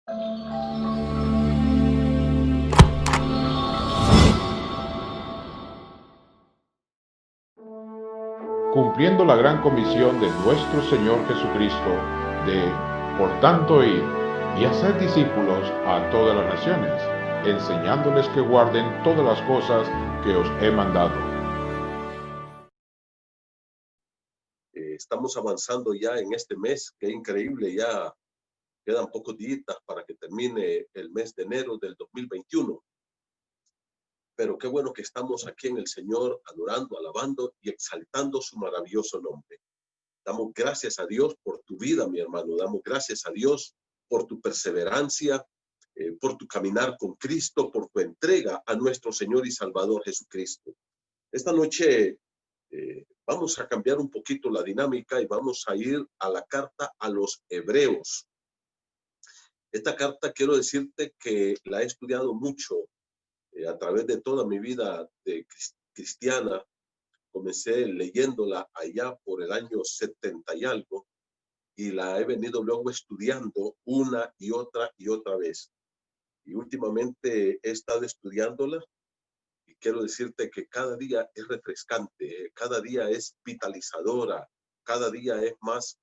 Cumpliendo la gran comisión de nuestro Señor Jesucristo de, por tanto, ir y hacer discípulos a todas las naciones, enseñándoles que guarden todas las cosas que os he mandado. Estamos avanzando ya en este mes, qué increíble, ya quedan pocos días para que termine el mes de enero del 2021. Pero qué bueno que estamos aquí en el Señor, adorando, alabando y exaltando su maravilloso nombre. Damos gracias a Dios por tu vida, mi hermano. Damos gracias a Dios por tu perseverancia, por tu caminar con Cristo, por tu entrega a nuestro Señor y Salvador Jesucristo. Esta noche vamos a cambiar un poquito la dinámica y vamos a ir a la carta a los Hebreos. Esta carta quiero decirte que la he estudiado mucho a través de toda mi vida de cristiana. Comencé leyéndola allá por el año 70 y algo, y la he venido luego estudiando una y otra vez. Y últimamente he estado estudiándola y quiero decirte que cada día es refrescante, cada día es vitalizadora, cada día es más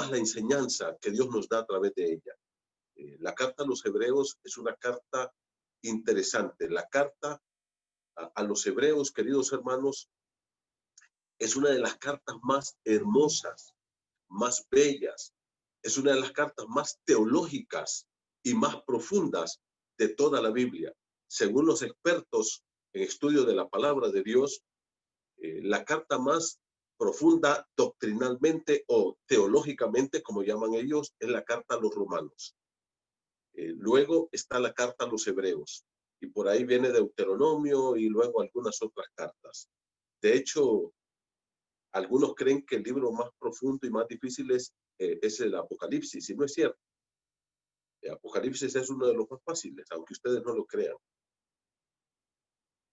la enseñanza que Dios nos da a través de ella. La carta a los Hebreos es una carta interesante. La carta a los Hebreos, queridos hermanos, es una de las cartas más hermosas, más bellas, es una de las cartas más teológicas y más profundas de toda la Biblia. Según los expertos en estudio de la palabra de Dios, la carta más profunda doctrinalmente o teológicamente, como llaman ellos, es la carta a los romanos. Luego está la carta a los hebreos, y por ahí viene Deuteronomio y luego algunas otras cartas. De hecho, algunos creen que el libro más profundo y más difícil es el Apocalipsis, y no es cierto. El Apocalipsis es uno de los más fáciles, aunque ustedes no lo crean.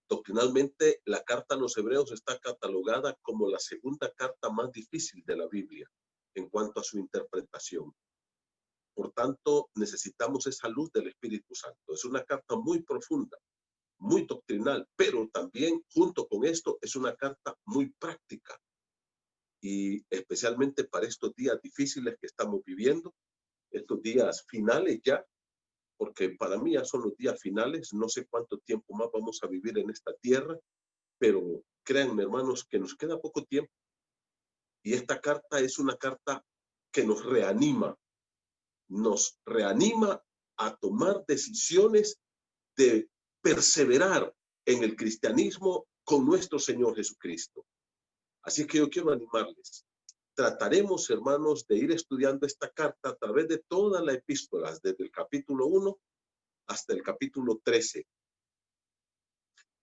Doctrinalmente, la carta a los hebreos está catalogada como la segunda carta más difícil de la Biblia en cuanto a su interpretación. Por tanto, necesitamos esa luz del Espíritu Santo. Es una carta muy profunda, muy doctrinal, pero también junto con esto es una carta muy práctica. Y especialmente para estos días difíciles que estamos viviendo, estos días finales ya, porque para mí ya son los días finales, no sé cuánto tiempo más vamos a vivir en esta tierra, pero créanme, hermanos, que nos queda poco tiempo. Y esta carta es una carta que nos reanima a tomar decisiones de perseverar en el cristianismo con nuestro Señor Jesucristo. Así que yo quiero animarles. Trataremos, hermanos, de ir estudiando esta carta a través de todas las epístolas, desde el capítulo 1 hasta el capítulo 13.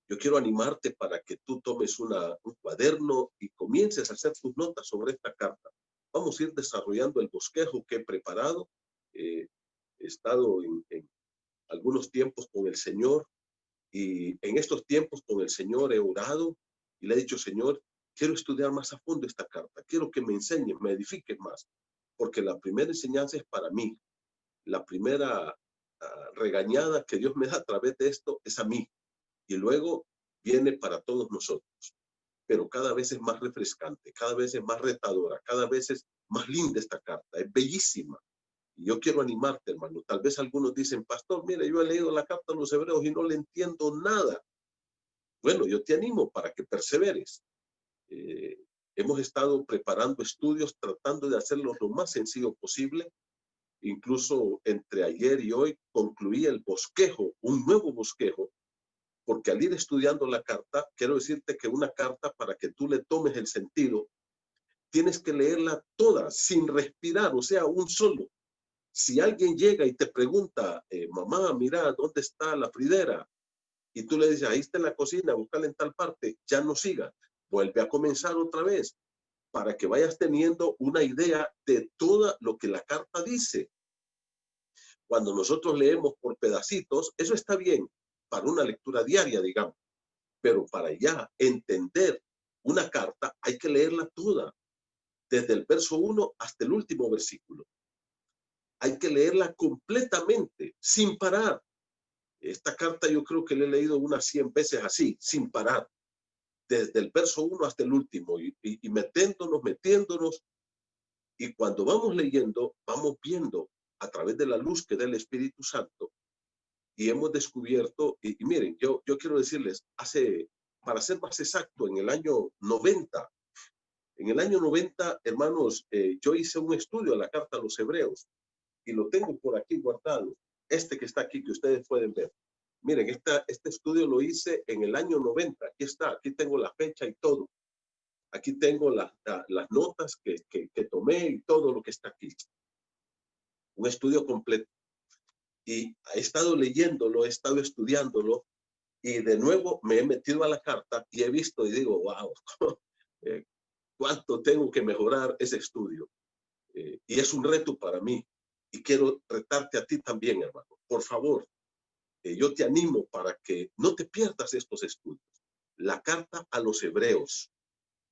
Yo quiero animarte para que tú tomes un cuaderno y comiences a hacer tus notas sobre esta carta. Vamos a ir desarrollando el bosquejo que he preparado. He estado en algunos tiempos con el Señor, y en estos tiempos con el Señor he orado y le he dicho: Señor, quiero estudiar más a fondo esta carta, quiero que me enseñes, me edifiques más, porque la primera enseñanza es para mí. La primera regañada que Dios me da a través de esto es a mí, y luego viene para todos nosotros. Pero cada vez es más refrescante, cada vez es más retadora, cada vez es más linda esta carta, es bellísima. Y yo quiero animarte, hermano. Tal vez algunos dicen: pastor, mire, yo he leído la carta a los hebreos y no le entiendo nada. Bueno, yo te animo para que perseveres. Eh, Hemos estado preparando estudios, tratando de hacerlos lo más sencillo posible. Incluso entre ayer y hoy concluí el bosquejo, un nuevo bosquejo, porque al ir estudiando la carta, quiero decirte que una carta, para que tú le tomes el sentido, tienes que leerla toda sin respirar, o sea, un solo. Si alguien llega y te pregunta: mamá, mira, ¿dónde está la fridera? Y tú le dices: ahí está en la cocina, búscala en tal parte, ya no siga. Vuelve a comenzar otra vez, para que vayas teniendo una idea de todo lo que la carta dice. Cuando nosotros leemos por pedacitos, eso está bien para una lectura diaria, digamos, pero para ya entender una carta hay que leerla toda, desde el verso 1 hasta el último versículo. hay que leerla completamente, sin parar. Esta carta yo creo que la he leído unas 100 veces así, sin parar, desde el verso 1 hasta el último, y metiéndonos, y cuando vamos leyendo, vamos viendo a través de la luz que da el Espíritu Santo, y hemos descubierto, y miren, yo quiero decirles, para ser más exacto, en el año 90, hermanos, yo hice un estudio de la carta a los Hebreos, y lo tengo por aquí guardado, este que está aquí, que ustedes pueden ver. Miren, este estudio lo hice en el año 90, aquí está, aquí tengo la fecha y todo. Aquí tengo las notas que tomé y todo lo que está aquí. Un estudio completo. Y he estado leyéndolo, he estado estudiándolo, y de nuevo me he metido a la carta y he visto y digo, wow, cuánto tengo que mejorar ese estudio. Y es un reto para mí. Y quiero retarte a ti también, hermano. Por favor, yo te animo para que no te pierdas estos estudios. La carta a los Hebreos.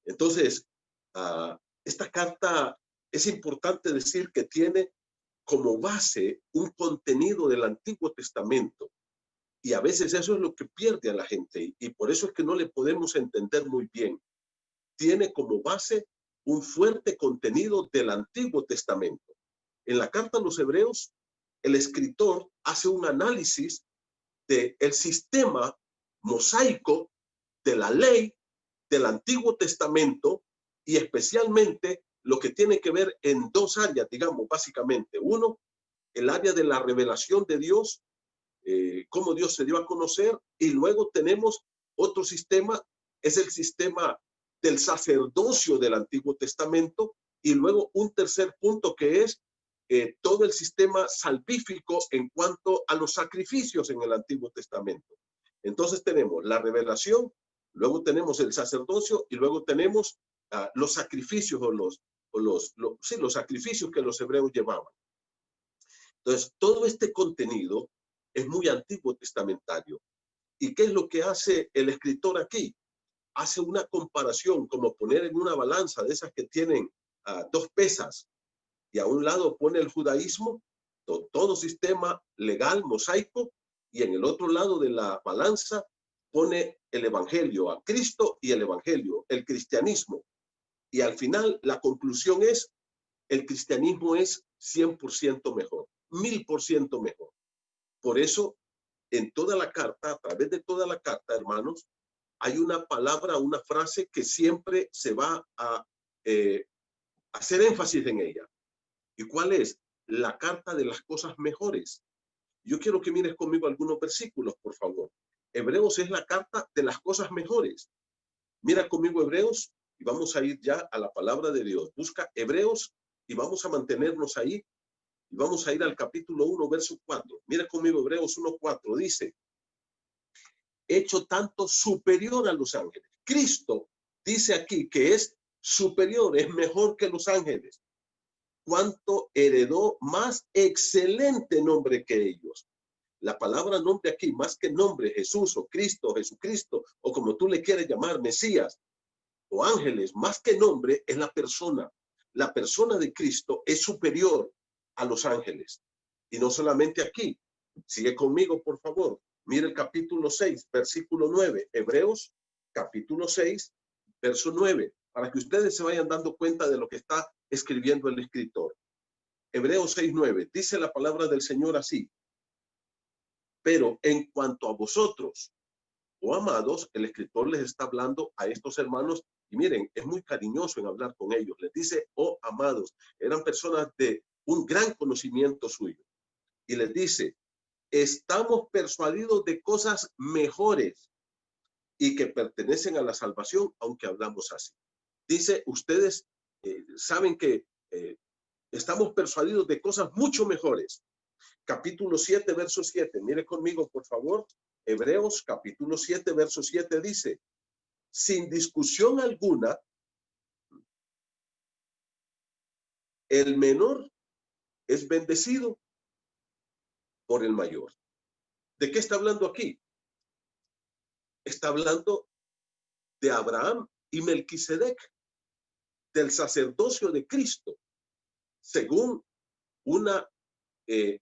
Entonces, esta carta es importante decir que tiene como base un contenido del Antiguo Testamento. Y a veces eso es lo que pierde a la gente, y por eso es que no le podemos entender muy bien. Tiene como base un fuerte contenido del Antiguo Testamento. En la carta a los Hebreos, el escritor hace un análisis del sistema mosaico de la ley del Antiguo Testamento, y especialmente lo que tiene que ver en dos áreas, digamos, básicamente. Uno, el área de la revelación de Dios, cómo Dios se dio a conocer, y luego tenemos otro sistema, es el sistema del sacerdocio del Antiguo Testamento, y luego un tercer punto que es todo el sistema salvífico en cuanto a los sacrificios en el Antiguo Testamento. Entonces tenemos la revelación, luego tenemos el sacerdocio, y luego tenemos los sacrificios los sacrificios que los hebreos llevaban. Entonces, todo este contenido es muy antiguo testamentario. ¿Y qué es lo que hace el escritor aquí? Hace una comparación, como poner en una balanza de esas que tienen dos pesas, y a un lado pone el judaísmo, todo sistema legal mosaico, y en el otro lado de la balanza pone el evangelio, a Cristo y el evangelio, el cristianismo. Y al final la conclusión es, el cristianismo es 100% mejor, 1000% mejor. Por eso, en toda la carta, a través de toda la carta, hermanos, hay una palabra, una frase que siempre se va a hacer énfasis en ella. ¿Y cuál es? La carta de las cosas mejores. Yo quiero que mires conmigo algunos versículos, por favor. Hebreos es la carta de las cosas mejores. Mira conmigo Hebreos, y vamos a ir ya a la palabra de Dios. Busca Hebreos y vamos a mantenernos ahí. Y vamos a ir al capítulo 1, verso 4. Mira conmigo Hebreos 1:4. Dice, hecho tanto superior a los ángeles. Cristo dice aquí que es superior, es mejor que los ángeles. Cuánto heredó más excelente nombre que ellos. La palabra nombre aquí, más que nombre, Jesús o Cristo, Jesucristo, o como tú le quieres llamar, Mesías o ángeles, más que nombre es la persona. La persona de Cristo es superior a los ángeles. Y no solamente aquí. Sigue conmigo, por favor. Mira el capítulo 6, versículo 9. Hebreos, capítulo 6, verso 9. Para que ustedes se vayan dando cuenta de lo que está escribiendo el escritor. Hebreos 6:9. Dice la palabra del Señor así. Pero en cuanto a vosotros, oh amados, el escritor les está hablando a estos hermanos, y miren, es muy cariñoso en hablar con ellos. Les dice, oh amados, eran personas de un gran conocimiento suyo. Y les dice, estamos persuadidos de cosas mejores y que pertenecen a la salvación, aunque hablamos así. Dice, ustedes saben que estamos persuadidos de cosas mucho mejores. Capítulo 7, verso 7. Mire conmigo, por favor. Hebreos, capítulo 7, verso 7 dice, sin discusión alguna, el menor es bendecido por el mayor. ¿De qué está hablando aquí? Está hablando de Abraham y Melquisedec, del sacerdocio de Cristo, según una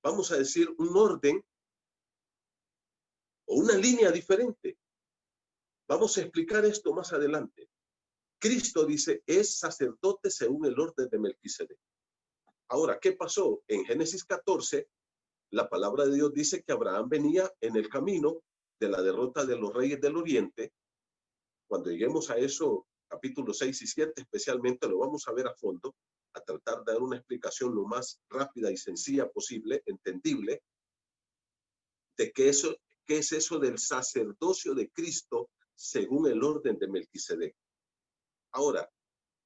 vamos a decir, un orden o una línea diferente. Vamos a explicar esto más adelante. Cristo dice, es sacerdote según el orden de Melquisedec. Ahora, ¿qué pasó? En Génesis 14, la palabra de Dios dice que Abraham venía en el camino de la derrota de los reyes del Oriente. Cuando lleguemos a eso, capítulos 6 y 7 especialmente, lo vamos a ver a fondo, a tratar de dar una explicación lo más rápida y sencilla posible, entendible, de qué es eso del sacerdocio de Cristo según el orden de Melquisedec. Ahora,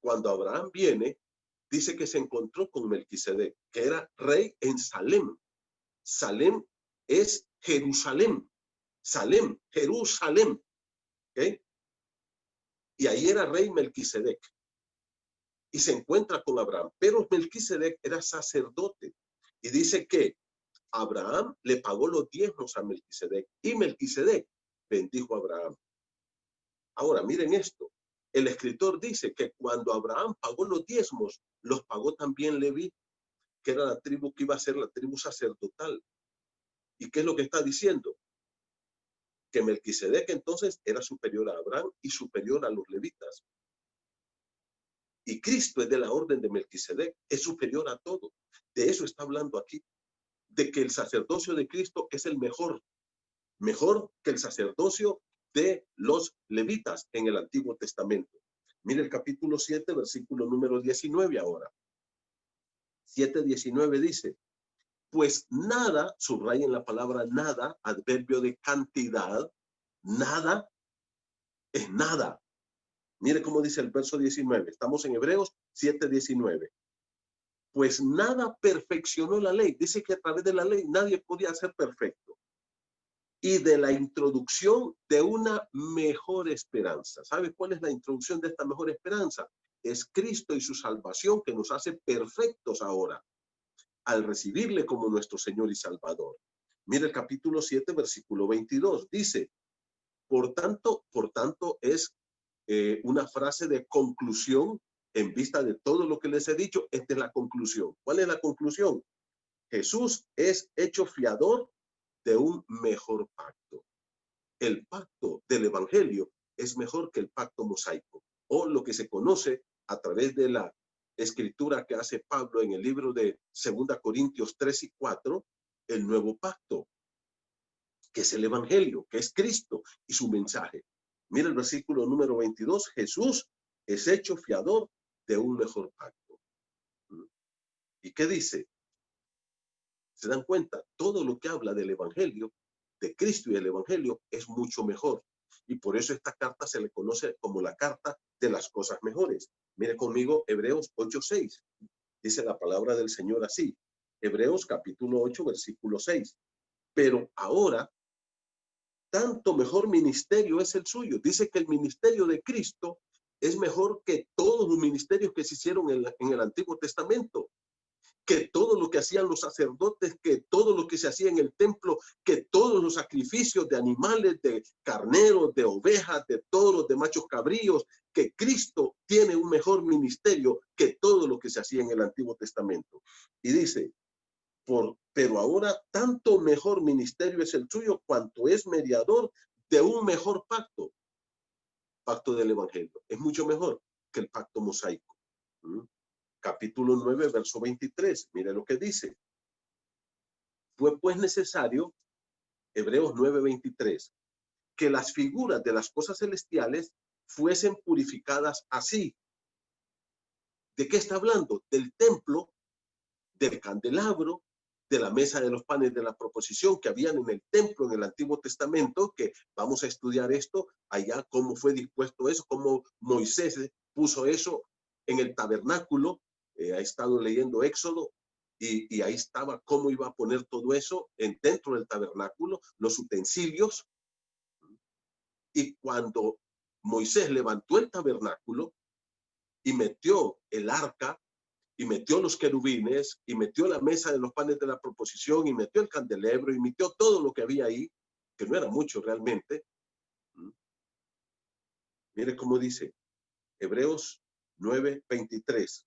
cuando Abraham viene, dice que se encontró con Melquisedec, que era rey en Salem. Salem es Jerusalén. Salem, Jerusalén. ¿Okay? Y ahí era rey Melquisedec. Y se encuentra con Abraham. Pero Melquisedec era sacerdote. Y dice que Abraham le pagó los diezmos a Melquisedec. Y Melquisedec bendijo a Abraham. Ahora, miren esto. El escritor dice que cuando Abraham pagó los diezmos, los pagó también Leví, que era la tribu que iba a ser la tribu sacerdotal. ¿Y qué es lo que está diciendo? Que Melquisedec entonces era superior a Abraham y superior a los levitas. Y Cristo es de la orden de Melquisedec, es superior a todo. De eso está hablando aquí, de que el sacerdocio de Cristo es el mejor que el sacerdocio de los levitas en el Antiguo Testamento. Mire el capítulo 7, versículo número 19 ahora. 7:19 dice, pues nada, subrayen la palabra nada, adverbio de cantidad, nada es nada. Mire cómo dice el verso 19. Estamos en Hebreos 7:19. Pues nada perfeccionó la ley. Dice que a través de la ley nadie podía ser perfecto. Y de la introducción de una mejor esperanza. ¿Sabe cuál es la introducción de esta mejor esperanza? Es Cristo y su salvación que nos hace perfectos ahora, al recibirle como nuestro Señor y Salvador. Mire el capítulo 7, versículo 22. Dice, por tanto es una frase de conclusión en vista de todo lo que les he dicho. Esta es la conclusión. ¿Cuál es la conclusión? Jesús es hecho fiador de un mejor pacto. El pacto del evangelio es mejor que el pacto mosaico, o lo que se conoce a través de la escritura que hace Pablo en el libro de 2 Corintios 3 y 4, el nuevo pacto, que es el evangelio, que es Cristo y su mensaje. Mira el versículo número 22, Jesús es hecho fiador de un mejor pacto. ¿Y qué dice? ¿Se dan cuenta? Todo lo que habla del evangelio, de Cristo y el evangelio, es mucho mejor. Y por eso esta carta se le conoce como la carta de las cosas mejores. Mire conmigo Hebreos 8:6. Dice la palabra del Señor así. Hebreos capítulo 8, versículo 6. Pero ahora, tanto mejor ministerio es el suyo. Dice que el ministerio de Cristo es mejor que todos los ministerios que se hicieron en el Antiguo Testamento, que todo lo que hacían los sacerdotes, que todo lo que se hacía en el templo, que todos los sacrificios de animales, de carneros, de ovejas, de toros, de machos cabríos, que Cristo tiene un mejor ministerio que todo lo que se hacía en el Antiguo Testamento. Y dice, pero ahora tanto mejor ministerio es el suyo cuanto es mediador de un mejor pacto. Pacto del evangelio. Es mucho mejor que el pacto mosaico. Capítulo 9, verso 23. Mire lo que dice. Fue pues necesario, Hebreos 9, 23, que las figuras de las cosas celestiales fuesen purificadas así. ¿De qué está hablando? Del templo, del candelabro, de la mesa de los panes de la proposición que habían en el templo en el Antiguo Testamento, que vamos a estudiar esto allá, cómo fue dispuesto eso, cómo Moisés puso eso en el tabernáculo. Ha estado leyendo Éxodo y ahí estaba cómo iba a poner todo eso dentro del tabernáculo, los utensilios. Y cuando Moisés levantó el tabernáculo y metió el arca, y metió los querubines, y metió la mesa de los panes de la proposición, y metió el candelabro, y metió todo lo que había ahí, que no era mucho realmente. Mire cómo dice Hebreos 9:23.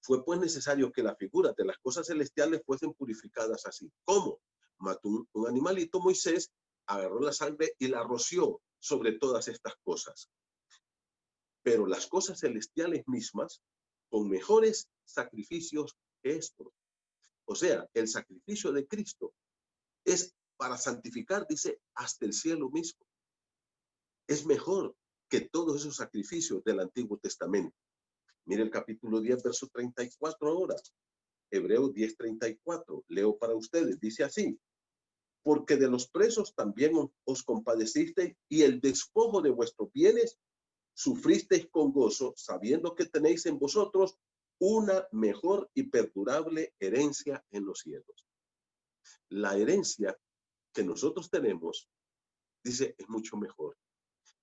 Fue pues necesario que las figuras de las cosas celestiales fuesen purificadas así. ¿Cómo? Mató un animalito Moisés, agarró la sangre y la roció sobre todas estas cosas. Pero las cosas celestiales mismas, con mejores sacrificios que estos. O sea, el sacrificio de Cristo es para santificar, dice, hasta el cielo mismo. Es mejor que todos esos sacrificios del Antiguo Testamento. Mire el capítulo 10, verso 34 ahora. Hebreos 10:34. Leo para ustedes. Dice así: porque de los presos también os compadecisteis, y el despojo de vuestros bienes sufristeis con gozo, sabiendo que tenéis en vosotros una mejor y perdurable herencia en los cielos. La herencia que nosotros tenemos, dice, es mucho mejor.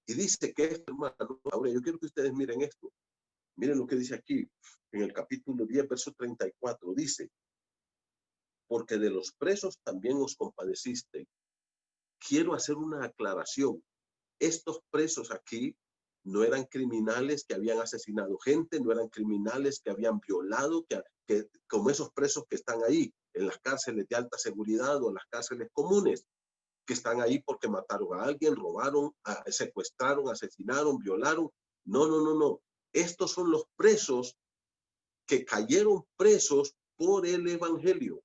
Y dice que esto, hermano, ahora yo quiero que ustedes miren esto. Miren lo que dice aquí en el capítulo 10, verso 34. Dice: porque de los presos también os compadecisteis. Quiero hacer una aclaración. Estos presos aquí no eran criminales que habían asesinado gente, no eran criminales que habían violado, como esos presos que están ahí en las cárceles de alta seguridad o en las cárceles comunes, que están ahí porque mataron a alguien, robaron, secuestraron, asesinaron, violaron. No, no, no, no. Estos son los presos que cayeron presos por el evangelio,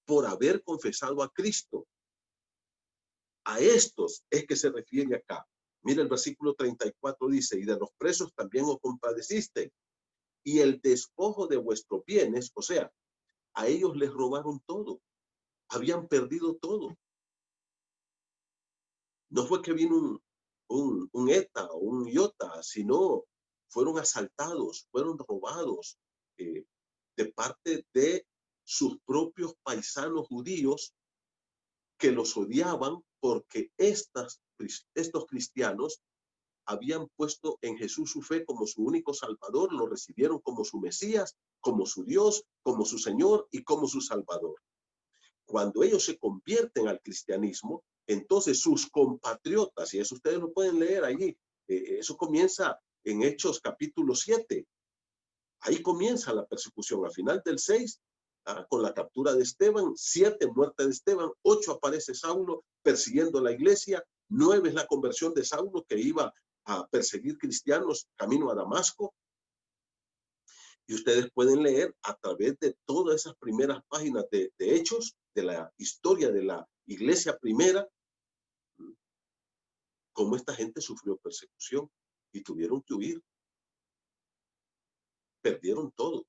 por haber confesado a Cristo. A estos es que se refiere acá. Mira el versículo 34 dice: y de los presos también os compadeciste, y el despojo de vuestros bienes, o sea, a ellos les robaron todo, habían perdido todo. No fue que vino un ETA o un IOTA, sino fueron asaltados, fueron robados de parte de sus propios paisanos judíos, que los odiaban porque estos cristianos habían puesto en Jesús su fe como su único Salvador, lo recibieron como su Mesías, como su Dios, como su Señor y como su Salvador. Cuando ellos se convierten al cristianismo, entonces sus compatriotas, y eso ustedes lo pueden leer allí, eso comienza en Hechos capítulo 7. Ahí comienza la persecución. Al final del 6, con la captura de Esteban, 7, muerte de Esteban, 8, aparece Saulo persiguiendo la iglesia, 9 es la conversión de Saulo, que iba a perseguir cristianos camino a Damasco. Y ustedes pueden leer a través de todas esas primeras páginas de Hechos, de la historia de la iglesia primera, cómo esta gente sufrió persecución y tuvieron que huir. Perdieron todo.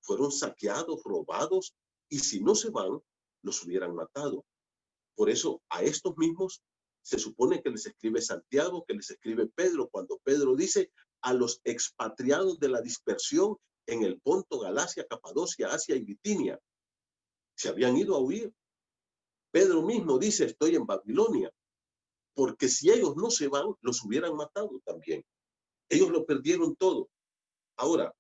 Fueron saqueados, robados, y si no se van, los hubieran matado. Por eso a estos mismos se supone que les escribe Santiago, que les escribe Pedro, cuando Pedro dice: a los expatriados de la dispersión en el Ponto, Galacia, Capadocia, Asia y Bitinia. Se habían ido a huir. Pedro mismo dice: estoy en Babilonia, porque si ellos no se van, los hubieran matado también. Ellos lo perdieron todo. Ahora,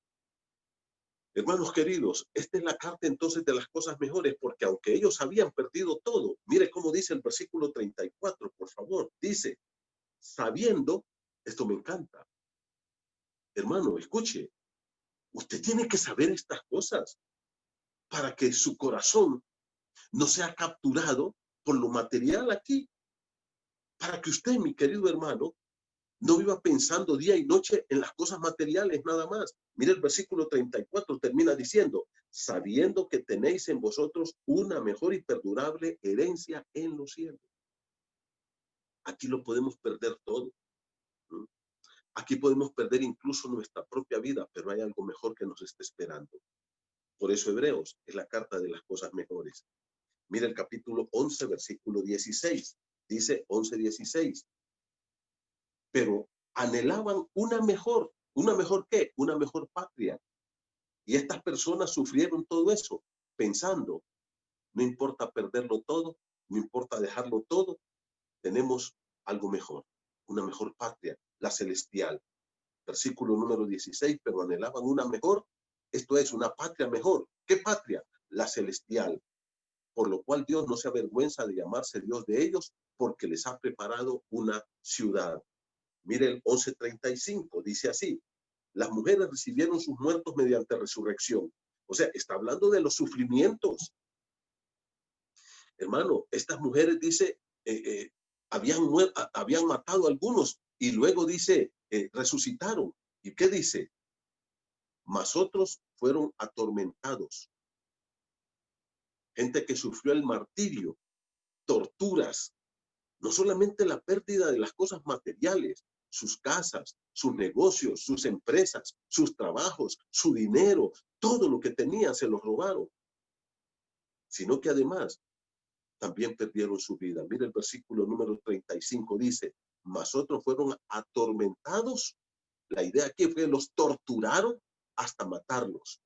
hermanos queridos, esta es la carta entonces de las cosas mejores, porque aunque ellos habían perdido todo, mire cómo dice el versículo 34, por favor. Dice: sabiendo, esto me encanta. Hermano, escuche, usted tiene que saber estas cosas para que su corazón no sea capturado por lo material aquí. Para que usted, mi querido hermano, no viva pensando día y noche en las cosas materiales nada más. Mire el versículo 34, termina diciendo: sabiendo que tenéis en vosotros una mejor y perdurable herencia en los cielos. Aquí lo podemos perder todo. Aquí podemos perder incluso nuestra propia vida, pero hay algo mejor que nos está esperando. Por eso Hebreos es la carta de las cosas mejores. Mire el capítulo 11, versículo 16. Dice 11:16. Pero anhelaban una mejor ¿qué? Una mejor patria. Y estas personas sufrieron todo eso, pensando: no importa perderlo todo, no importa dejarlo todo, tenemos algo mejor, una mejor patria, la celestial. Versículo número 16, pero anhelaban una mejor, esto es, una patria mejor. ¿Qué patria? La celestial. Por lo cual Dios no se avergüenza de llamarse Dios de ellos, porque les ha preparado una ciudad. Mire el 11:35, dice así: Las mujeres recibieron sus muertos mediante resurrección. O sea, está hablando de los sufrimientos. Hermano, estas mujeres, dice, habían matado a algunos y luego dice, resucitaron. ¿Y qué dice? Mas otros fueron atormentados. Gente que sufrió el martirio, torturas, no solamente la pérdida de las cosas materiales, sus casas, sus negocios, sus empresas, sus trabajos, su dinero, todo lo que tenían se los robaron, sino que además también perdieron su vida. Mira el versículo número 35, dice, mas otros fueron atormentados. La idea aquí fue los torturaron hasta matarlos,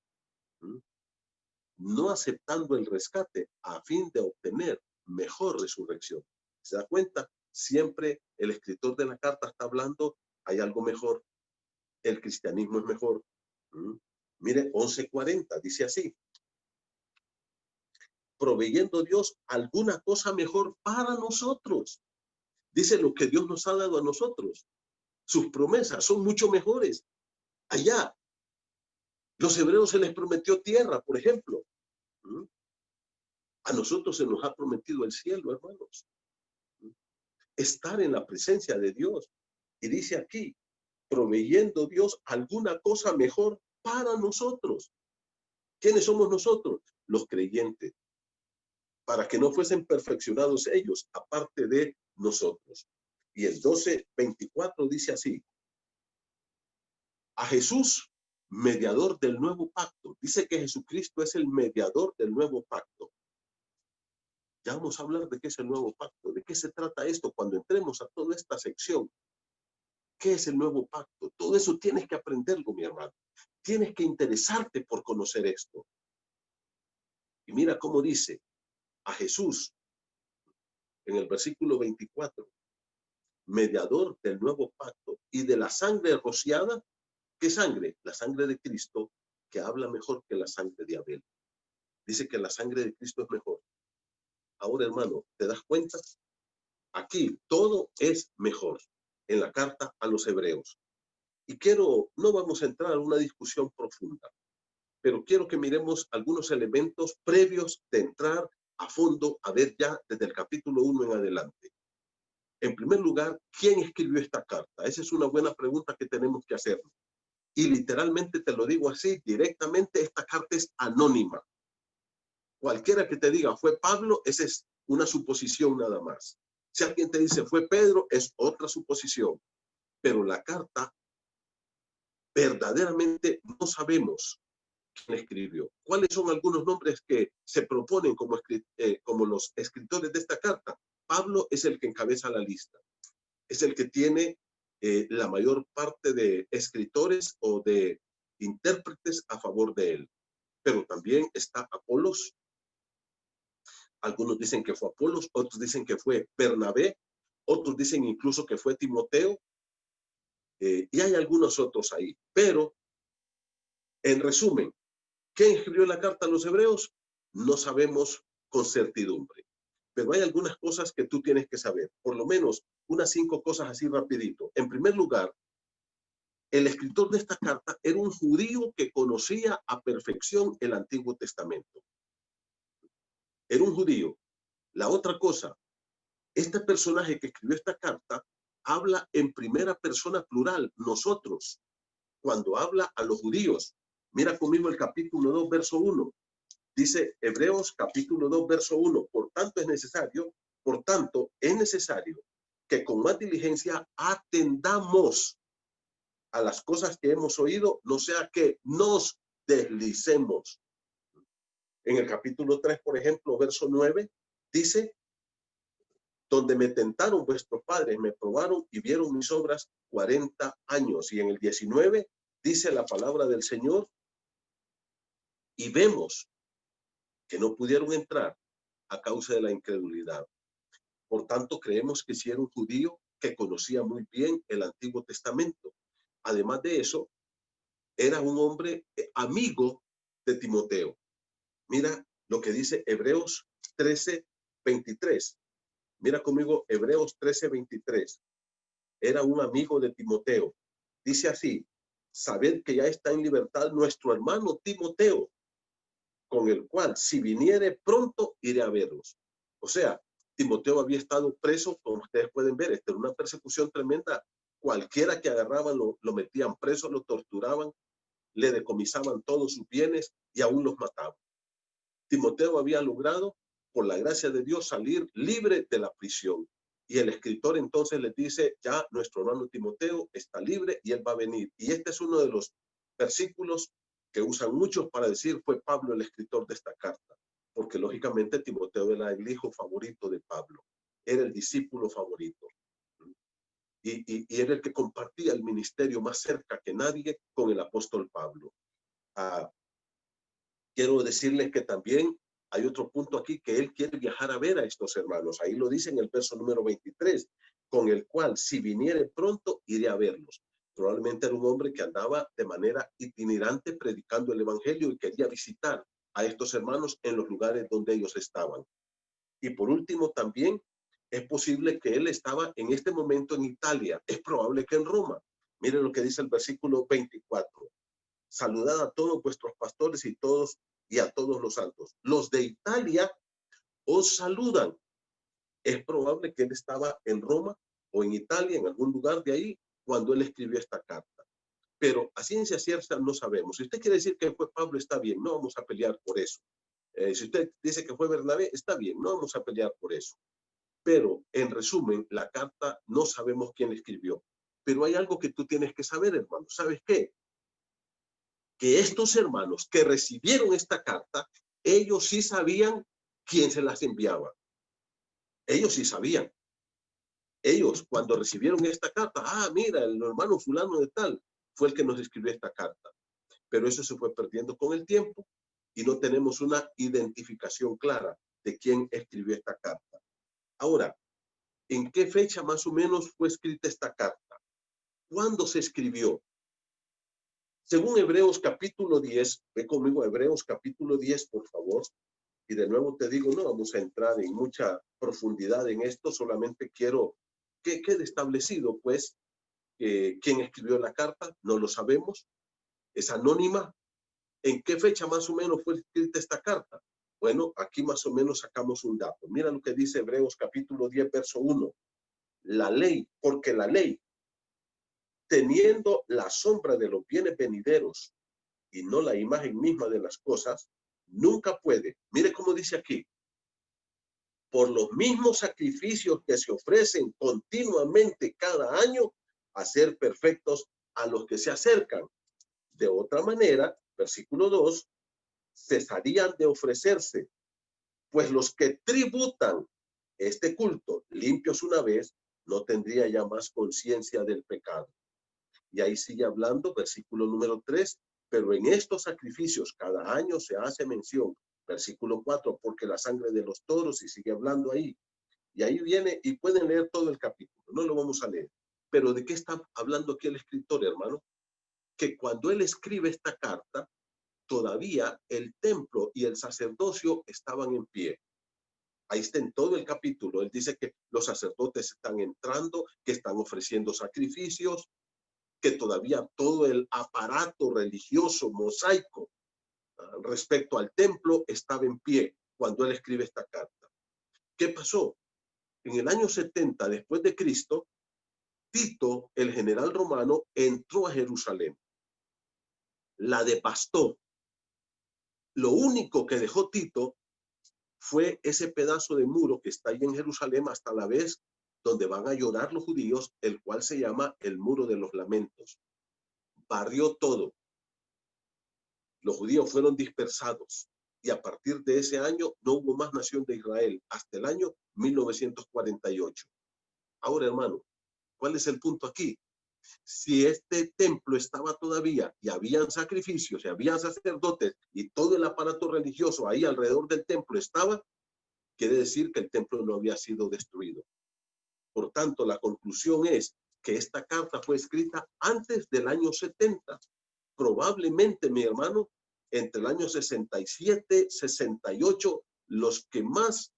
no aceptando el rescate a fin de obtener mejor resurrección. ¿Se da cuenta? Siempre el escritor de la carta está hablando, hay algo mejor, el cristianismo es mejor. Mire, 11:40, dice así, proveyendo Dios alguna cosa mejor para nosotros. Dice lo que Dios nos ha dado a nosotros. Sus promesas son mucho mejores. Allá, los hebreos se les prometió tierra, por ejemplo. A nosotros se nos ha prometido el cielo, hermanos. Estar en la presencia de Dios. Y dice aquí, proveyendo Dios alguna cosa mejor para nosotros. ¿Quiénes somos nosotros? Los creyentes. Para que no fuesen perfeccionados ellos, aparte de nosotros. Y el 12:24 dice así, a Jesús, mediador del nuevo pacto. Dice que Jesucristo es el mediador del nuevo pacto. Ya vamos a hablar de qué es el nuevo pacto, de qué se trata esto cuando entremos a toda esta sección. ¿Qué es el nuevo pacto? Todo eso tienes que aprenderlo, mi hermano. Tienes que interesarte por conocer esto. Y mira cómo dice a Jesús en el versículo 24, mediador del nuevo pacto y de la sangre rociada. ¿Qué sangre? La sangre de Cristo, que habla mejor que la sangre de Abel. Dice que la sangre de Cristo es mejor. Ahora, hermano, ¿te das cuenta? Aquí todo es mejor en la carta a los hebreos. Y no vamos a entrar a una discusión profunda, pero quiero que miremos algunos elementos previos de entrar a fondo, a ver ya desde el capítulo 1 en adelante. En primer lugar, ¿quién escribió esta carta? Esa es una buena pregunta que tenemos que hacernos. Y literalmente te lo digo así, directamente, esta carta es anónima. Cualquiera que te diga fue Pablo, esa es una suposición nada más. Si alguien te dice fue Pedro, es otra suposición. Pero la carta, verdaderamente no sabemos quién escribió. ¿Cuáles son algunos nombres que se proponen como los escritores de esta carta? Pablo es el que encabeza la lista. Es el que tiene la mayor parte de escritores o de intérpretes a favor de él. Pero también está Apolos. Algunos dicen que fue Apolos, otros dicen que fue Bernabé, otros dicen incluso que fue Timoteo, y hay algunos otros ahí. Pero, en resumen, ¿quién escribió la carta a los hebreos? No sabemos con certidumbre. Pero hay algunas cosas que tú tienes que saber, por lo menos unas 5 cosas así rapidito. En primer lugar, el escritor de esta carta era un judío que conocía a perfección el Antiguo Testamento. Era un judío. La otra cosa, este personaje que escribió esta carta habla en primera persona plural, nosotros, cuando habla a los judíos. Mira conmigo el capítulo 2, verso 1. Dice Hebreos capítulo 2, verso 1. Por tanto es necesario que con más diligencia atendamos a las cosas que hemos oído, no sea que nos deslicemos. En el capítulo 3, por ejemplo, verso 9, dice, donde me tentaron vuestros padres, me probaron y vieron mis obras 40 años. Y en el 19 dice la palabra del Señor, y vemos que no pudieron entrar a causa de la incredulidad. Por tanto, creemos que si era un judío que conocía muy bien el Antiguo Testamento. Además de eso, era un hombre amigo de Timoteo. Mira lo que dice Hebreos 13:23. Mira conmigo Hebreos 13:23. Era un amigo de Timoteo. Dice así, sabed que ya está en libertad nuestro hermano Timoteo, con el cual, si viniere pronto, iré a verlos. O sea, Timoteo había estado preso, como ustedes pueden ver, esta era una persecución tremenda. Cualquiera que agarraban lo metían preso, lo torturaban, le decomisaban todos sus bienes y aún los mataban. Timoteo había logrado, por la gracia de Dios, salir libre de la prisión. Y el escritor entonces les dice, ya nuestro hermano Timoteo está libre y él va a venir. Y este es uno de los versículos que usan muchos para decir, fue Pablo el escritor de esta carta. Porque lógicamente Timoteo era el hijo favorito de Pablo. Era el discípulo favorito. Y era el que compartía el ministerio más cerca que nadie con el apóstol Pablo. Quiero decirles que también hay otro punto aquí, que él quiere viajar a ver a estos hermanos. Ahí lo dice en el verso número 23, con el cual, si viniere pronto, iré a verlos. Probablemente era un hombre que andaba de manera itinerante predicando el evangelio y quería visitar a estos hermanos en los lugares donde ellos estaban. Y por último, también es posible que él estaba en este momento en Italia. Es probable que en Roma. Miren lo que dice el versículo 24. Saludad a todos vuestros pastores y a todos los santos. Los de Italia os saludan. Es probable que él estaba en Roma o en Italia, en algún lugar de ahí, cuando él escribió esta carta. Pero a ciencia cierta no sabemos. Si usted quiere decir que fue Pablo, está bien, no vamos a pelear por eso. Si usted dice que fue Bernabé, está bien, no vamos a pelear por eso. Pero, en resumen, la carta no sabemos quién la escribió. Pero hay algo que tú tienes que saber, hermano. ¿Sabes qué? Que estos hermanos que recibieron esta carta, ellos sí sabían quién se las enviaba. Ellos sí sabían. Ellos, cuando recibieron esta carta, mira, el hermano fulano de tal fue el que nos escribió esta carta. Pero eso se fue perdiendo con el tiempo y no tenemos una identificación clara de quién escribió esta carta. Ahora, ¿en qué fecha más o menos fue escrita esta carta? ¿Cuándo se escribió? Según Hebreos capítulo 10, ve conmigo a Hebreos capítulo 10, por favor. Y de nuevo te digo, no vamos a entrar en mucha profundidad en esto, solamente quiero que quede establecido, pues, quién escribió la carta, no lo sabemos, es anónima. ¿En qué fecha más o menos fue escrita esta carta? Bueno, aquí más o menos sacamos un dato. Mira lo que dice Hebreos capítulo 10, verso 1. La ley, porque la ley, teniendo la sombra de los bienes venideros y no la imagen misma de las cosas, nunca puede, mire cómo dice aquí, por los mismos sacrificios que se ofrecen continuamente cada año, hacer perfectos a los que se acercan. De otra manera, versículo 2, cesarían de ofrecerse, pues los que tributan este culto limpios una vez, no tendría ya más conciencia del pecado. Y ahí sigue hablando, versículo número 3, pero en estos sacrificios cada año se hace mención, versículo 4, porque la sangre de los toros, y sigue hablando ahí. Y ahí viene, y pueden leer todo el capítulo, no lo vamos a leer. Pero ¿de qué está hablando aquí el escritor, hermano? Que cuando él escribe esta carta, todavía el templo y el sacerdocio estaban en pie. Ahí está en todo el capítulo. Él dice que los sacerdotes están entrando, que están ofreciendo sacrificios, que todavía todo el aparato religioso mosaico respecto al templo estaba en pie cuando él escribe esta carta. ¿Qué pasó? En el año 70 después de Cristo, Tito, el general romano, entró a Jerusalén. La devastó. Lo único que dejó Tito fue ese pedazo de muro que está ahí en Jerusalén hasta la vez donde van a llorar los judíos, el cual se llama el Muro de los Lamentos. Barrió todo. Los judíos fueron dispersados y a partir de ese año no hubo más nación de Israel hasta el año 1948. Ahora, hermano, ¿cuál es el punto aquí? Si este templo estaba todavía y habían sacrificios y habían sacerdotes y todo el aparato religioso ahí alrededor del templo estaba, quiere decir que el templo no había sido destruido. Por tanto, la conclusión es que esta carta fue escrita antes del año 70. Probablemente, mi hermano, entre el año 67, 68, los que más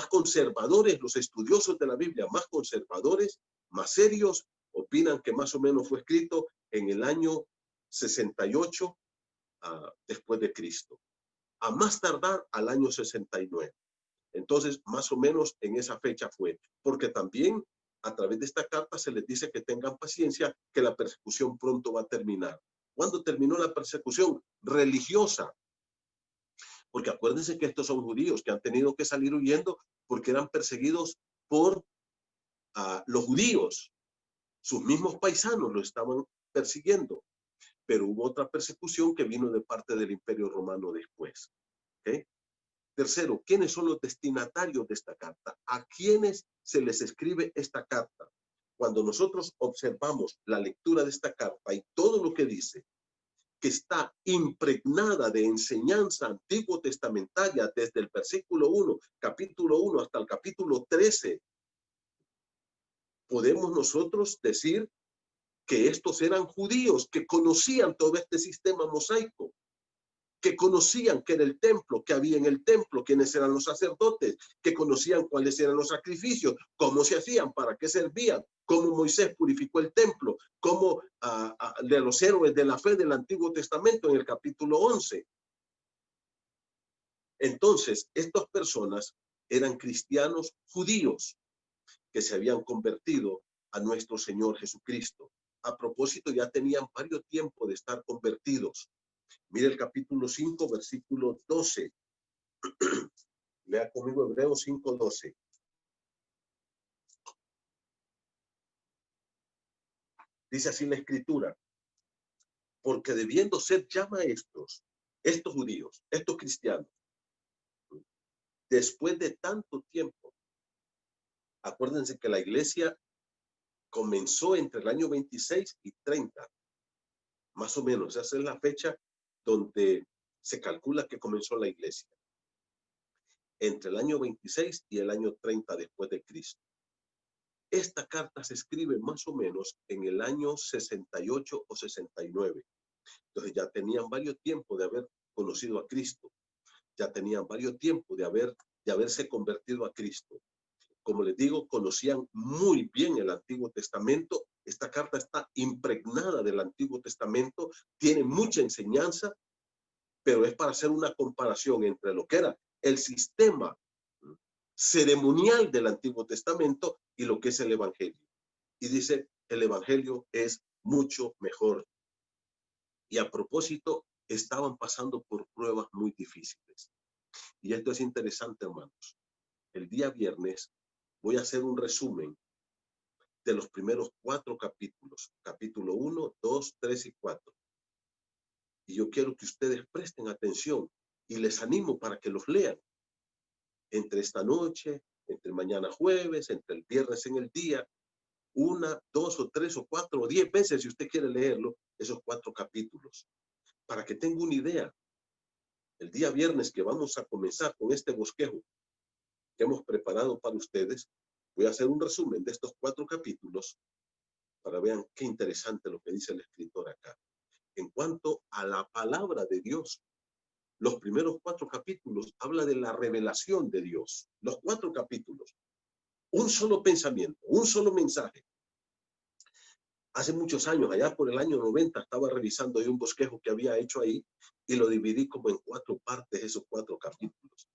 conservadores, los estudiosos de la Biblia más conservadores, más serios, opinan que más o menos fue escrito en el año 68 después de Cristo, a más tardar al año 69. Entonces, más o menos en esa fecha fue, porque también a través de esta carta se les dice que tengan paciencia, que la persecución pronto va a terminar. ¿Cuándo terminó la persecución religiosa? Porque acuérdense que estos son judíos que han tenido que salir huyendo porque eran perseguidos por los judíos. Sus mismos paisanos lo estaban persiguiendo, pero hubo otra persecución que vino de parte del Imperio Romano después. ¿Okay? Tercero, ¿quiénes son los destinatarios de esta carta? ¿A quiénes se les escribe esta carta? Cuando nosotros observamos la lectura de esta carta y todo lo que dice, que está impregnada de enseñanza antiguo testamentaria desde el versículo 1, capítulo 1 hasta el capítulo 13, podemos nosotros decir que estos eran judíos que conocían todo este sistema mosaico, que conocían qué era el templo, qué había en el templo, quiénes eran los sacerdotes, que conocían cuáles eran los sacrificios, cómo se hacían, para qué servían, cómo Moisés purificó el templo, cómo de los héroes de la fe del Antiguo Testamento en el capítulo 11. Entonces, estas personas eran cristianos judíos que se habían convertido a nuestro Señor Jesucristo. A propósito, ya tenían varios tiempo de estar convertidos. Mire el capítulo 5, versículo 12. Lea conmigo Hebreos 5, 12. Dice así la escritura: porque debiendo ser ya maestros, estos judíos, estos cristianos, después de tanto tiempo, acuérdense que la iglesia comenzó entre el año 26 y 30, más o menos. Esa es la fecha donde se calcula que comenzó la iglesia, entre el año 26 y el año 30 después de Cristo. Esta carta se escribe más o menos en el año 68 o 69. Entonces ya tenían varios tiempos de haber conocido a Cristo, ya tenían varios tiempos de haberse convertido a Cristo. Como les digo, conocían muy bien el Antiguo Testamento. Esta carta está impregnada del Antiguo Testamento, tiene mucha enseñanza, pero es para hacer una comparación entre lo que era el sistema ceremonial del Antiguo Testamento y lo que es el Evangelio. Y dice, el Evangelio es mucho mejor. Y a propósito, estaban pasando por pruebas muy difíciles. Y esto es interesante, hermanos. El día viernes voy a hacer un resumen de los primeros 4 capítulos. Capítulo 1, 2, 3 y 4. Y yo quiero que ustedes presten atención y les animo para que los lean. Entre esta noche, entre mañana jueves, entre el viernes en el día, 1, 2 o 3 o 4 o 10 veces, si usted quiere leerlo, esos 4 capítulos, para que tenga una idea. El día viernes que vamos a comenzar con este bosquejo que hemos preparado para ustedes, voy a hacer un resumen de estos 4 capítulos para vean qué interesante lo que dice el escritor acá. En cuanto a la palabra de Dios, los primeros 4 capítulos habla de la revelación de Dios. Los 4 capítulos, un solo pensamiento, un solo mensaje. Hace muchos años, allá por el año 90, estaba revisando yo un bosquejo que había hecho ahí y lo dividí como en 4 partes, esos 4 capítulos.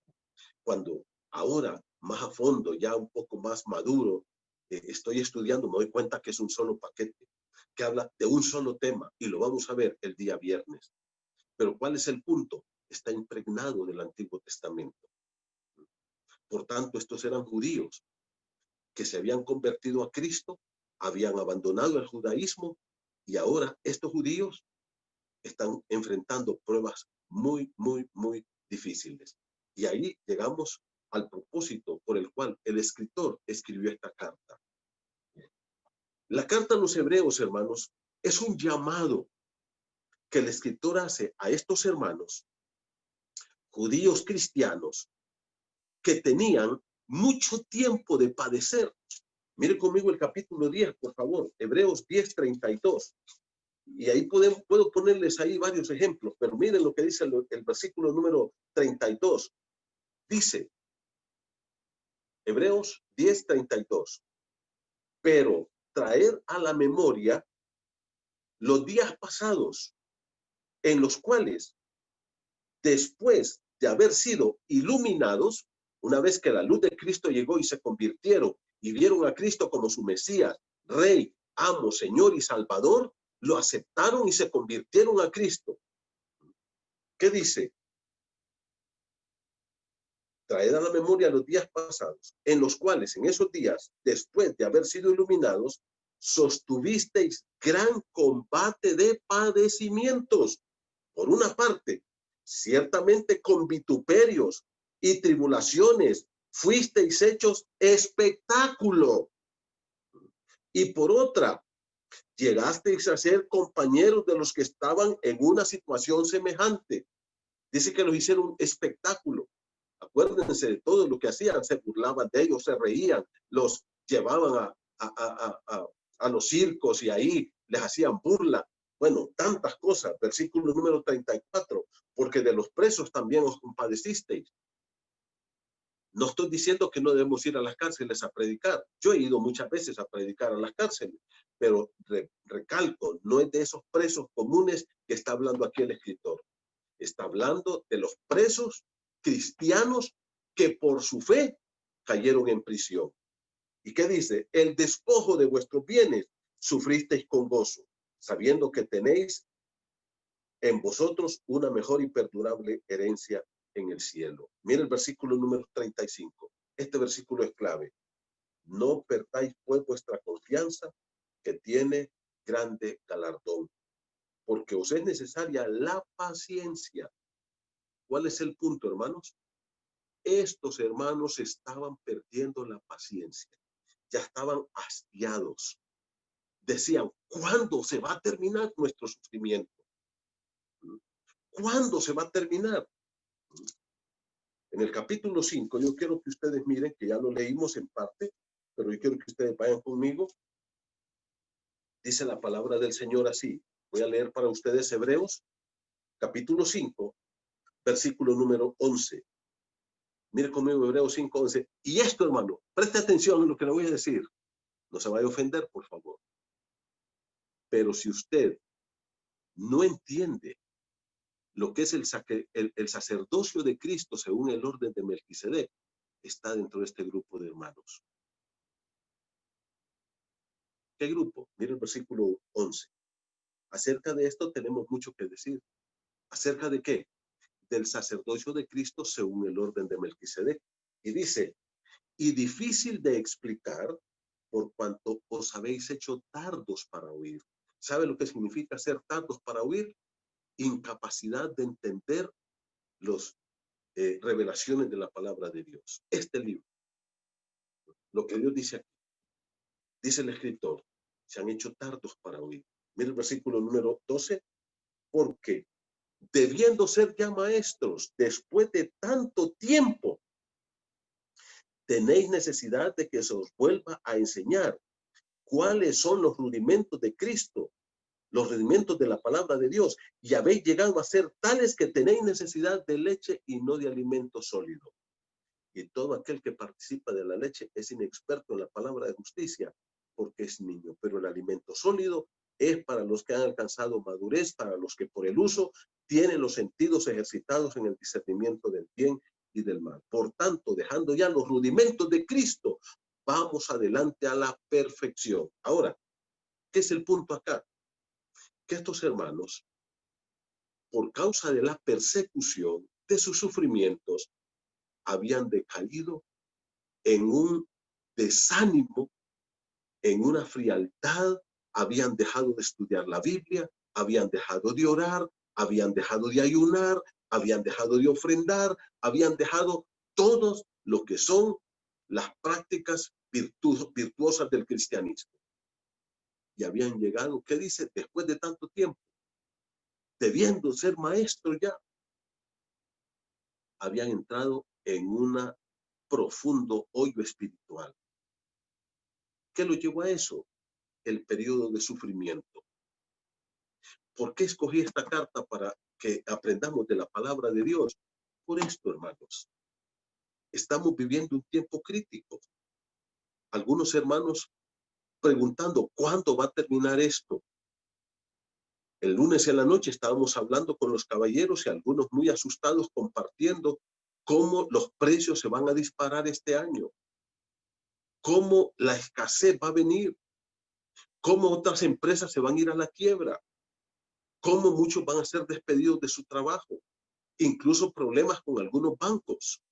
Cuando ahora, más a fondo, ya un poco más maduro, estoy estudiando, me doy cuenta que es un solo paquete, que habla de un solo tema y lo vamos a ver el día viernes. Pero ¿cuál es el punto? Está impregnado del Antiguo Testamento. Por tanto, estos eran judíos que se habían convertido a Cristo, habían abandonado el judaísmo y ahora estos judíos están enfrentando pruebas muy, muy, muy difíciles. Y ahí llegamos al propósito por el cual el escritor escribió esta carta. La carta a los hebreos, hermanos, es un llamado que el escritor hace a estos hermanos judíos cristianos que tenían mucho tiempo de padecer. Mire conmigo el capítulo 10, por favor, Hebreos 10, 32. Y ahí puedo ponerles ahí varios ejemplos, pero miren lo que dice el versículo número 32. Dice, Hebreos 10, 32. Pero traer a la memoria los días pasados en los cuales, después de haber sido iluminados, una vez que la luz de Cristo llegó y se convirtieron y vieron a Cristo como su Mesías, Rey, Amo, Señor y Salvador, lo aceptaron y se convirtieron a Cristo. ¿Qué dice? Traed a la memoria los días pasados, en los cuales en esos días, después de haber sido iluminados, sostuvisteis gran combate de padecimientos. Por una parte, ciertamente con vituperios y tribulaciones fuisteis hechos espectáculo. Y por otra, llegasteis a ser compañeros de los que estaban en una situación semejante. Dice que los hicieron espectáculo. Acuérdense de todo lo que hacían, se burlaban de ellos, se reían, los llevaban a los circos y ahí les hacían burla. Bueno, tantas cosas. Versículo número 34, porque de los presos también os compadecisteis. No estoy diciendo que no debemos ir a las cárceles a predicar. Yo he ido muchas veces a predicar a las cárceles, pero recalco, no es de esos presos comunes que está hablando aquí el escritor. Está hablando de los presos cristianos que por su fe cayeron en prisión. ¿Y qué dice? El despojo de vuestros bienes sufristeis con gozo, sabiendo que tenéis en vosotros una mejor y perdurable herencia en el cielo. Mira el versículo número 35. Este versículo es clave. No perdáis pues vuestra confianza, que tiene grande galardón, porque os es necesaria la paciencia. ¿Cuál es el punto, hermanos? Estos hermanos estaban perdiendo la paciencia. Ya estaban hastiados. Decían, ¿cuándo se va a terminar nuestro sufrimiento? ¿Cuándo se va a terminar? En el capítulo 5, yo quiero que ustedes miren, que ya lo leímos en parte, pero yo quiero que ustedes vayan conmigo. Dice la palabra del Señor así. Voy a leer para ustedes Hebreos, capítulo 5, versículo número 11. Mire conmigo Hebreos 5, 11. Y esto, hermano, preste atención a lo que le voy a decir. No se vaya a ofender, por favor. Pero si usted no entiende lo que es el sacerdocio de Cristo según el orden de Melquisedec, está dentro de este grupo de hermanos. ¿Qué grupo? Mire el versículo 11. Acerca de esto tenemos mucho que decir. ¿Acerca de qué? Del sacerdocio de Cristo según el orden de Melquisedec. Y dice, y difícil de explicar por cuanto os habéis hecho tardos para oír. ¿Sabe lo que significa ser tardos para oír? Incapacidad de entender las revelaciones de la palabra de Dios. Este libro, lo que Dios dice aquí, dice el escritor, se han hecho tardos para oír. Mira el versículo número 12, porque debiendo ser ya maestros después de tanto tiempo, tenéis necesidad de que se os vuelva a enseñar cuáles son los rudimentos de Cristo, los rudimentos de la palabra de Dios, y habéis llegado a ser tales que tenéis necesidad de leche y no de alimento sólido. Y todo aquel que participa de la leche es inexperto en la palabra de justicia, porque es niño, pero el alimento sólido es para los que han alcanzado madurez, para los que por el uso tienen los sentidos ejercitados en el discernimiento del bien y del mal. Por tanto, dejando ya los rudimentos de Cristo, vamos adelante a la perfección. Ahora, ¿qué es el punto acá? Que estos hermanos, por causa de la persecución, de sus sufrimientos, habían decaído en un desánimo, en una frialdad, habían dejado de estudiar la Biblia, habían dejado de orar, habían dejado de ayunar, habían dejado de ofrendar, habían dejado todos lo que son las prácticas virtuosas del cristianismo. Y habían llegado, ¿qué dice? Después de tanto tiempo, debiendo ser maestros ya, habían entrado en un profundo hoyo espiritual. ¿Qué lo llevó a eso? El periodo de sufrimiento. ¿Por qué escogí esta carta para que aprendamos de la palabra de Dios? Por esto, hermanos. Estamos viviendo un tiempo crítico. Algunos hermanos preguntando, ¿cuándo va a terminar esto? El lunes en la noche estábamos hablando con los caballeros y algunos muy asustados compartiendo cómo los precios se van a disparar este año, cómo la escasez va a venir, cómo otras empresas se van a ir a la quiebra, cómo muchos van a ser despedidos de su trabajo, incluso problemas con algunos bancos.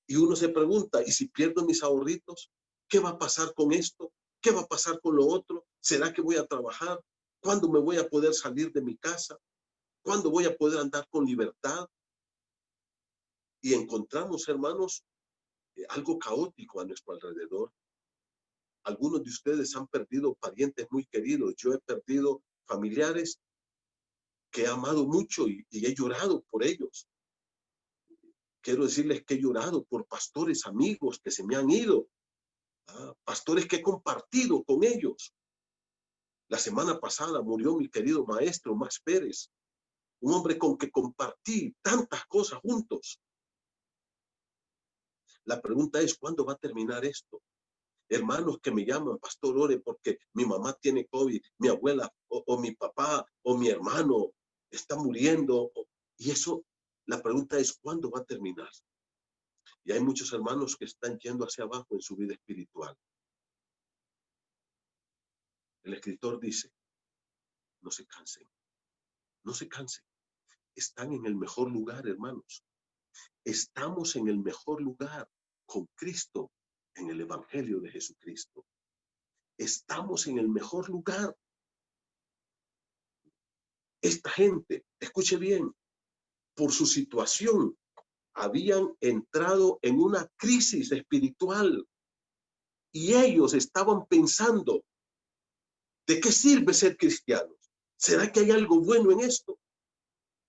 Y uno se pregunta, ¿y si pierdo mis ahorritos? ¿Qué va a pasar con esto? ¿Qué va a pasar con lo otro? ¿Será que voy a trabajar? ¿Cuándo me voy a poder salir de mi casa? ¿Cuándo voy a poder andar con libertad? Y encontramos, hermanos, algo caótico a nuestro alrededor. Algunos de ustedes han perdido parientes muy queridos. Yo he perdido familiares que he amado mucho y he llorado por ellos. Quiero decirles que he llorado por pastores amigos que se me han ido, pastores que he compartido con ellos. La semana pasada murió mi querido maestro Max Pérez, un hombre con que compartí tantas cosas juntos. La pregunta es, ¿cuándo va a terminar esto? Hermanos que me llaman, pastor, ore porque mi mamá tiene COVID, mi abuela o mi papá o mi hermano está muriendo. Y eso, la pregunta es, ¿cuándo va a terminar? Y hay muchos hermanos que están yendo hacia abajo en su vida espiritual. El escritor dice, no se cansen, no se cansen. Están en el mejor lugar, hermanos. Estamos en el mejor lugar con Cristo en el Evangelio de Jesucristo. Estamos en el mejor lugar. Esta gente, escuche bien, por su situación, habían entrado en una crisis espiritual y ellos estaban pensando, ¿de qué sirve ser cristianos? ¿Será que hay algo bueno en esto?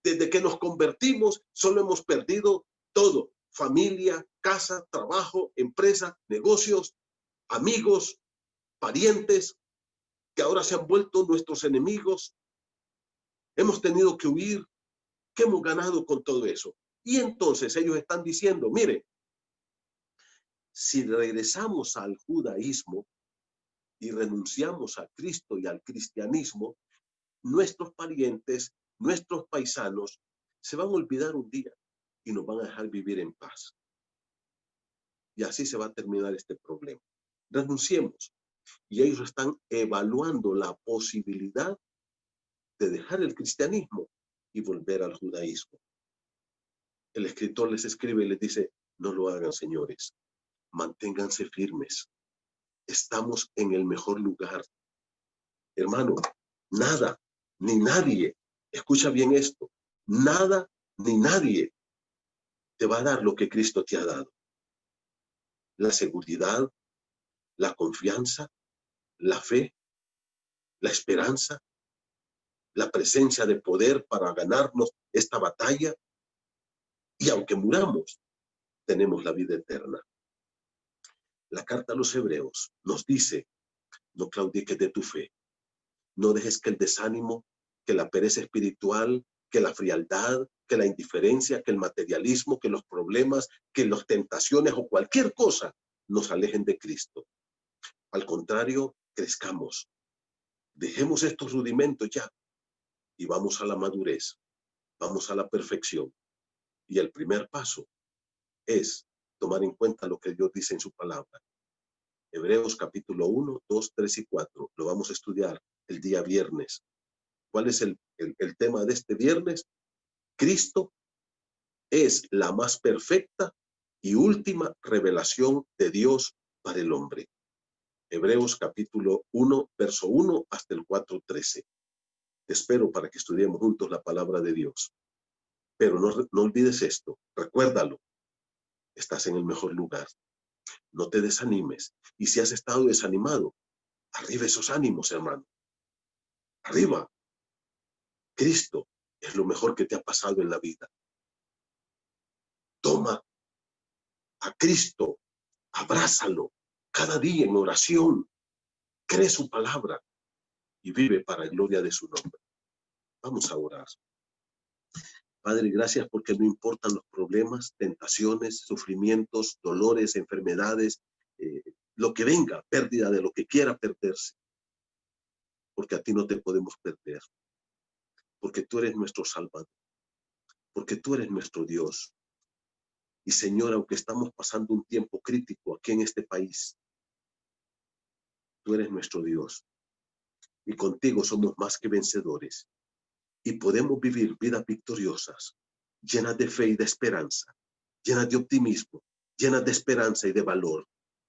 Desde que nos convertimos, solo hemos perdido todo: familia, casa, trabajo, empresa, negocios, amigos, parientes, que ahora se han vuelto nuestros enemigos. Hemos tenido que huir. ¿Qué hemos ganado con todo eso? Y entonces ellos están diciendo, mire, si regresamos al judaísmo y renunciamos a Cristo y al cristianismo, nuestros parientes, nuestros paisanos, se van a olvidar un día y nos van a dejar vivir en paz. Y así se va a terminar este problema. Renunciemos. Y ellos están evaluando la posibilidad de dejar el cristianismo y volver al judaísmo. El escritor les escribe y les dice, no lo hagan, señores. Manténganse firmes. Estamos en el mejor lugar. Hermano, nada ni nadie, escucha bien esto, nada ni nadie te va a dar lo que Cristo te ha dado. La seguridad, la confianza, la fe, la esperanza, la presencia de poder para ganarnos esta batalla. Y aunque muramos, tenemos la vida eterna. La carta a los Hebreos nos dice, no claudiques de tu fe. No dejes que el desánimo, que la pereza espiritual, que la frialdad, que la indiferencia, que el materialismo, que los problemas, que las tentaciones o cualquier cosa nos alejen de Cristo. Al contrario, crezcamos. Dejemos estos rudimentos ya y vamos a la madurez, vamos a la perfección. Y el primer paso es tomar en cuenta lo que Dios dice en su palabra. Hebreos capítulo 1, 2, 3 y 4. Lo vamos a estudiar el día viernes. ¿Cuál es el tema de este viernes? Cristo es la más perfecta y última revelación de Dios para el hombre. Hebreos capítulo 1, verso 1 hasta el 4:13. Te espero para que estudiemos juntos la palabra de Dios. Pero no olvides esto, recuérdalo. Estás en el mejor lugar. No te desanimes. Y si has estado desanimado, arriba esos ánimos, hermano. Arriba. Cristo es lo mejor que te ha pasado en la vida. Toma a Cristo, abrázalo cada día en oración. Cree su palabra y vive para la gloria de su nombre. Vamos a orar. Padre, gracias porque no importan los problemas, tentaciones, sufrimientos, dolores, enfermedades, lo que venga, pérdida de lo que quiera perderse, porque a ti no te podemos perder. porque tú eres nuestro Salvador, porque tú eres nuestro Dios. Y Señor, aunque estamos pasando un tiempo crítico aquí en este país, tú eres nuestro Dios. Y contigo somos más que vencedores. Y podemos vivir vidas victoriosas, llenas de fe y de esperanza, llenas de optimismo, llenas de esperanza y de valor.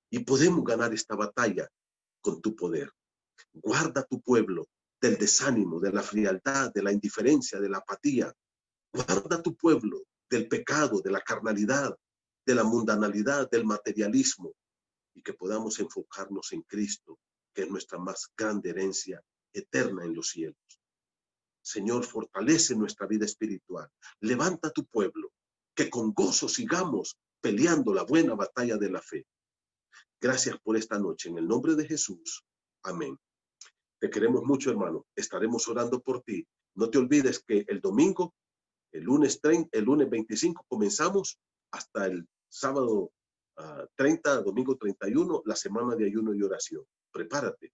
Y podemos ganar esta batalla con tu poder. Guarda a tu pueblo del desánimo, de la frialdad, de la indiferencia, de la apatía. Guarda a tu pueblo del pecado, de la carnalidad, de la mundanalidad, del materialismo, y que podamos enfocarnos en Cristo, que es nuestra más grande herencia eterna en los cielos. Señor, fortalece nuestra vida espiritual. Levanta a tu pueblo, que con gozo sigamos peleando la buena batalla de la fe. Gracias por esta noche. En el nombre de Jesús. Amén. Te queremos mucho, hermano. Estaremos orando por ti. No te olvides que el domingo, el lunes 25, comenzamos hasta el sábado 30, domingo 31, la semana de ayuno y oración. Prepárate.